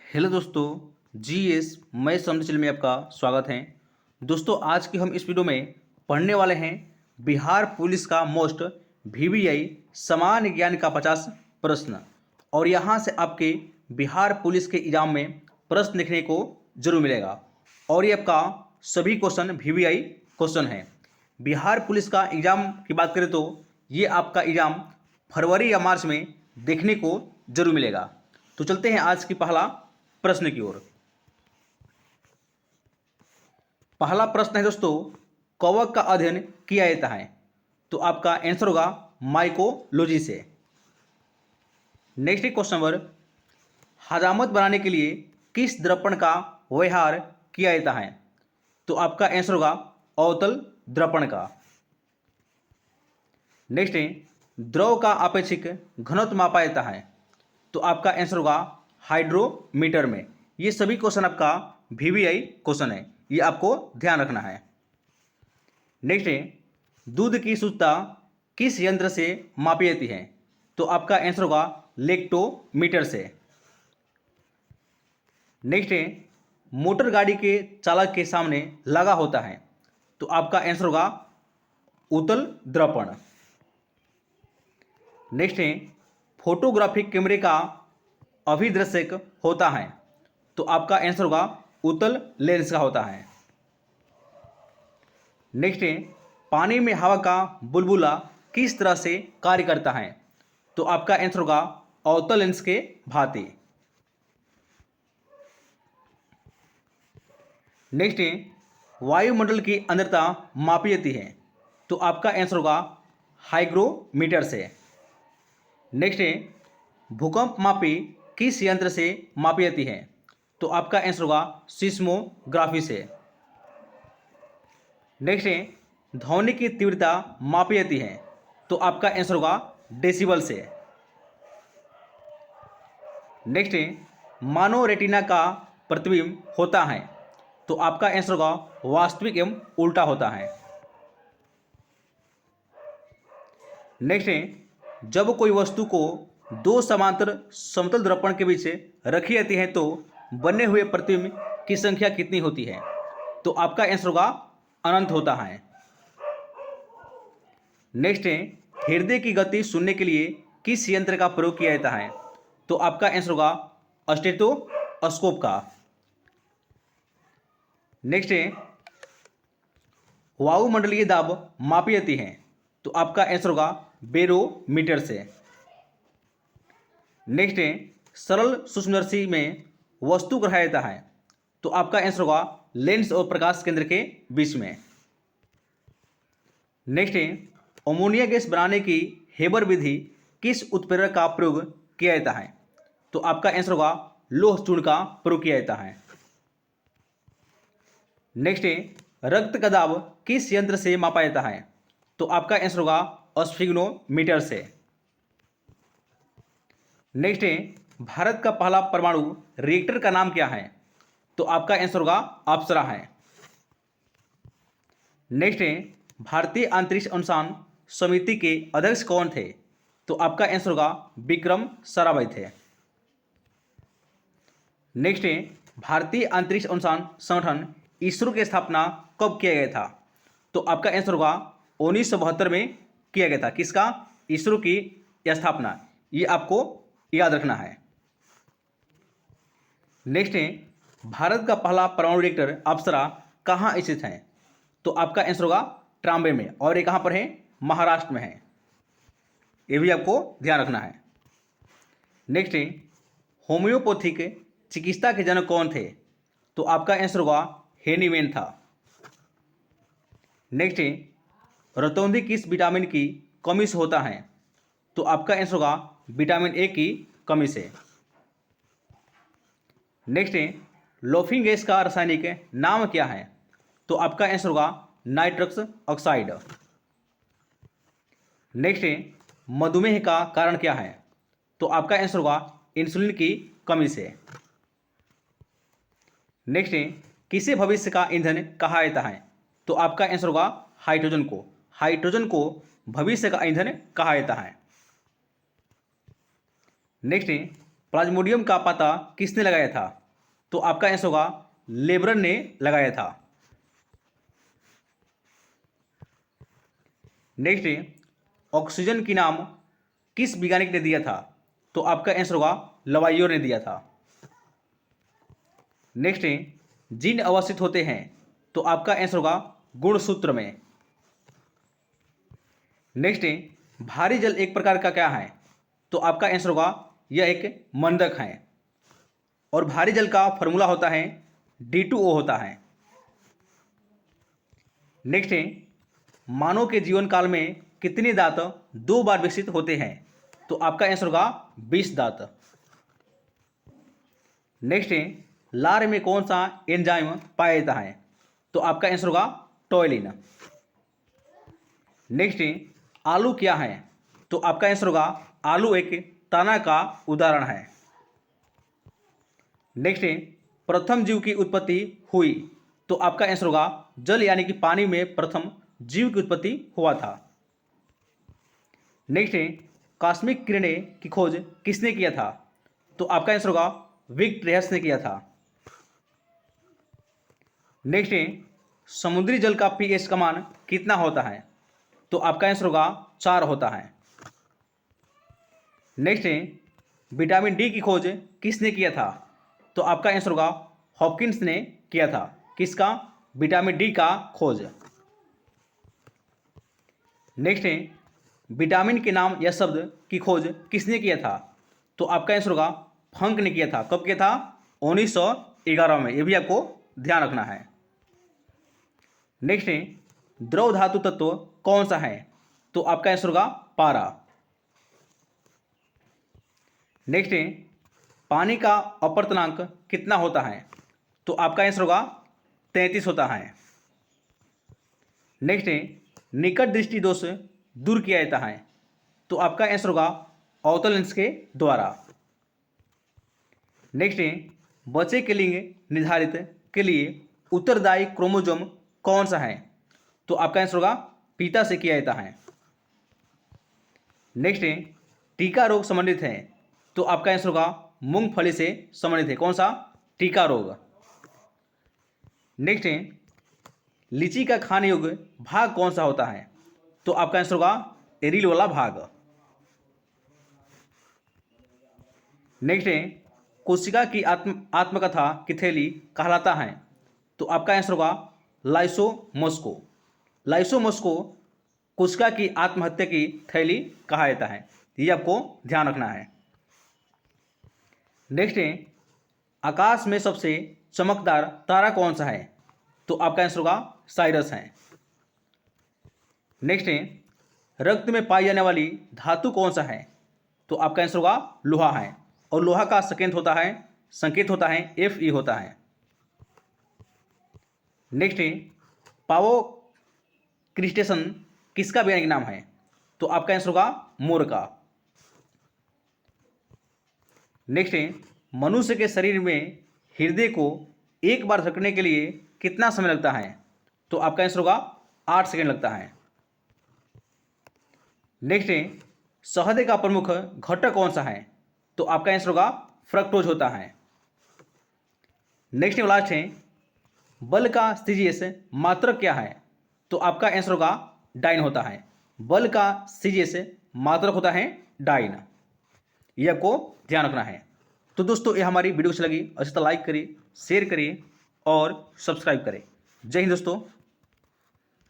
Hello दोस्तों। GS मैं समझ चैनल में आपका स्वागत है। दोस्तों आज की हम इस वीडियो में पढ़ने वाले हैं बिहार पुलिस का मोस्ट वीवीआई सामान्य ज्ञान का 50 प्रश्न। और यहाँ से आपके बिहार पुलिस के एग्जाम में प्रश्न लिखने को जरूर मिलेगा। और ये आपका सभी क्वेश्चन वीवीआई क्वेश्चन है। बिहार पुलिस का एग्जाम की बात करें तो ये आपका एग्जाम फरवरी या मार्च में देखने को जरूर मिलेगा। तो चलते हैं आज की पहला प्रश्न की ओर। पहला प्रश्न है दोस्तों, कवक का अध्ययन किया जाता है। तो आपका आंसर होगा माइकोलॉजी से। नेक्स्ट क्वेश्चन नंबर, हजामत बनाने के लिए किस दर्पण का व्यवहार किया जाता है। तो आपका आंसर होगा अवतल दर्पण का। नेक्स्ट है, द्रव का आपेक्षिक घनत्व मापा जाता है। तो आपका आंसर होगा हाइड्रोमीटर में। ये सभी क्वेश्चन आपका वीवीआई क्वेश्चन है, ये आपको ध्यान रखना है। नेक्स्ट है, दूध की शुद्धता किस यंत्र से मापी जाती है। तो आपका आंसर होगा लेक्टोमीटर से। नेक्स्ट है, मोटर गाड़ी के चालक के सामने लगा होता है। तो आपका आंसर होगा उत्तल दर्पण। नेक्स्ट है, फोटोग्राफिक कैमरे का अभिदृश्यक होता है। तो आपका आंसर होगा उत्तल लेंस का होता है। नेक्स्ट है, पानी में हवा का बुलबुला किस तरह से कार्य करता है। तो आपका आंसर होगा अवतल लेंस के भांति। नेक्स्ट है, वायुमंडल की आर्द्रता मापी जाती है। तो आपका आंसर होगा हाइग्रोमीटर से। नेक्स्ट है, भूकंप मापी किस यंत्र से मापी जाती है। तो आपका आंसर होगा सिस्मोग्राफी से। नेक्स्ट है, ध्वनि की तीव्रता मापी जाती है। तो आपका आंसर होगा डेसिबल से। नेक्स्ट है, मानव रेटिना का प्रतिबिंब होता है। तो आपका आंसर होगा वास्तविक एवं उल्टा होता है। नेक्स्ट है, जब कोई वस्तु को दो समांतर समतल दर्पण के बीच रखी जाती है तो बने हुए प्रतिबिंब की संख्या कितनी होती है। तो आपका आंसर होगा अनंत होता है। नेक्स्ट है, हृदय की गति सुनने के लिए किस यंत्र का प्रयोग किया जाता है। तो आपका आंसर होगा स्टेथोस्कोप का। नेक्स्ट है, वायुमंडलीय दाब मापी जाती है। तो आपका आंसर होगा बैरोमीटर से। नेक्स्ट है, सरल सूक्ष्मदर्शी में वस्तु रखा जाता है। तो आपका आंसर होगा लेंस और प्रकाश केंद्र के बीच में। नेक्स्ट है, अमोनिया गैस बनाने की हेबर विधि किस उत्प्रेरक का प्रयोग किया जाता है। तो आपका आंसर होगा लौह चूर्ण का प्रयोग किया जाता है। नेक्स्ट है, रक्त का दाब किस यंत्र से मापा जाता है। तो आपका आंसर होगा स्फिग्नोमीटर से। नेक्स्ट है, भारत का पहला परमाणु रिएक्टर का नाम क्या है। तो आपका आंसर होगा अप्सरा है। नेक्स्ट है, भारतीय अंतरिक्ष अनुसंधान समिति के अध्यक्ष कौन थे। तो आपका आंसर होगा विक्रम साराभाई थे। नेक्स्ट है, भारतीय अंतरिक्ष अनुसंधान संगठन इसरो की स्थापना कब किया गया था। तो आपका आंसर होगा 1972 में किया गया था। किसका? इसरो की स्थापना। ये आपको याद रखना है। नेक्स्ट है, भारत का पहला परमाणु रिएक्टर अप्सरा कहाँ स्थित है। तो आपका आंसर होगा ट्राम्बे में। और ये कहाँ पर है? महाराष्ट्र में है। ये भी आपको ध्यान रखना है। नेक्स्ट है, होम्योपैथिक चिकित्सा के जनक कौन थे। तो आपका आंसर होगा हेनीमैन था। नेक्स्ट है, रतौंधी किस विटामिन की कमी से होता है। तो आपका आंसर होगा विटामिन ए की कमी से। नेक्स्ट है, लोफिंग गैस का रासायनिक नाम क्या है। तो आपका आंसर होगा नाइट्रस ऑक्साइड। नेक्स्ट है, मधुमेह का कारण क्या है। तो आपका आंसर होगा इंसुलिन की कमी से। नेक्स्ट है, किसे भविष्य का ईंधन कहा जाता है। तो आपका आंसर होगा हाइड्रोजन को। हाइड्रोजन को भविष्य का ईंधन कहा जाता है। नेक्स्ट है, प्लाज्मोडियम का पता किसने लगाया था? तो आपका आंसर होगा लेब्रन ने लगाया था। नेक्स्ट है, ऑक्सीजन की नाम किस वैज्ञानिक ने दिया था? तो आपका आंसर होगा लवाइयोर ने दिया था। नेक्स्ट है, जीन अवस्थित होते हैं? तो आपका आंसर होगा गुणसूत्र में। नेक्स्ट है, भारी जल एक प्रकार का क्या है? तो आपका आंसर होगा यह एक मंदक है और भारी जल का फॉर्मूला होता है D2O होता है। नेक्स्ट है, मानव के जीवन काल में कितने दांत 2 बार विकसित होते हैं? तो आपका आंसर होगा 20 दांत। नेक्स्ट है, लार में कौन सा एंजाइम पाया जाता है? तो आपका आंसर होगा टॉयलिन। नेक्स्ट है, आलू क्या है? तो आपका आंसर होगा आलू एक तना का उदाहरण है। नेक्स्ट है, प्रथम जीव की उत्पत्ति हुई? तो आपका आंसर होगा जल यानी कि पानी में प्रथम जीव की उत्पत्ति हुआ था। नेक्स्ट है, कॉस्मिक किरणें की खोज किसने किया था? तो आपका आंसर होगा विक्टोरियस ने किया था। नेक्स्ट है, समुद्री जल का पीएच का मान कितना होता है? तो आपका आंसर होगा 4 होता है। नेक्स्ट है, विटामिन डी की खोज किसने किया था? तो आपका आंसर होगा हॉपकिंस ने किया था। किसका? विटामिन डी का खोज। नेक्स्ट है, विटामिन के नाम या शब्द की खोज किसने किया था? तो आपका आंसर होगा फंक ने किया था। कब किया था? 1911 में। यह भी आपको ध्यान रखना है। नेक्स्ट है, द्रव धातु तत्व कौन सा है? तो आपका आंसर होगा पारा। नेक्स्ट है, पानी का अपवर्तनांक कितना होता है? तो आपका आंसर होगा 33 होता है। नेक्स्ट है, निकट दृष्टि दोष दूर किया जाता है? तो आपका आंसर होगा अवतल लेंस के द्वारा। नेक्स्ट है, बच्चे के लिंग निर्धारित के लिए उत्तरदायी क्रोमोसोम कौन सा है? तो आपका आंसर होगा पिता से किया जाता है। नेक्स्ट है, टीका रोग संबंधित है? तो आपका आंसर होगा मूंगफली से संबंधित है। कौन सा? टीका रोग। नेक्स्ट है, लीची का खाने योग्य भाग कौन सा होता है? तो आपका आंसर होगा एरिल वाला भाग। नेक्स्ट है, कोशिका की आत्मकथा की थैली कहलाता है? तो आपका आंसर होगा लाइसोमोस। लाइसोमोस को कोशिका की आत्महत्या की थैली कहा जाता है। ये आपको ध्यान रखना है। नेक्स्ट है, आकाश में सबसे चमकदार तारा कौन सा है? तो आपका आंसर होगा साइरस है। नेक्स्ट है, रक्त में पाई जाने वाली धातु कौन सा है? तो आपका आंसर होगा लोहा है और लोहा का संकेत होता है Fe होता है। नेक्स्ट है, पावो क्रिस्टेशन किसका वैज्ञानिक नाम है? तो आपका आंसर होगा मोर का। नेक्स्ट है, मनुष्य के शरीर में हृदय को एक बार धड़कने के लिए कितना समय लगता है? तो आपका आंसर होगा 8 सेकंड लगता है। नेक्स्ट है, शहद का प्रमुख घटक कौन सा है? तो आपका आंसर होगा फ्रक्टोज होता है। नेक्स्ट लास्ट है, बल का सीजीएस मात्रक क्या है? तो आपका आंसर होगा डाइन होता है। बल का सीजीएस मात्रक होता है डाइन। ये आपको ध्यान रखना है। तो दोस्तों, ये हमारी वीडियो अच्छी लगी अच्छी तो लाइक करिए, शेयर करिए और सब्सक्राइब करें। जय हिंद दोस्तों।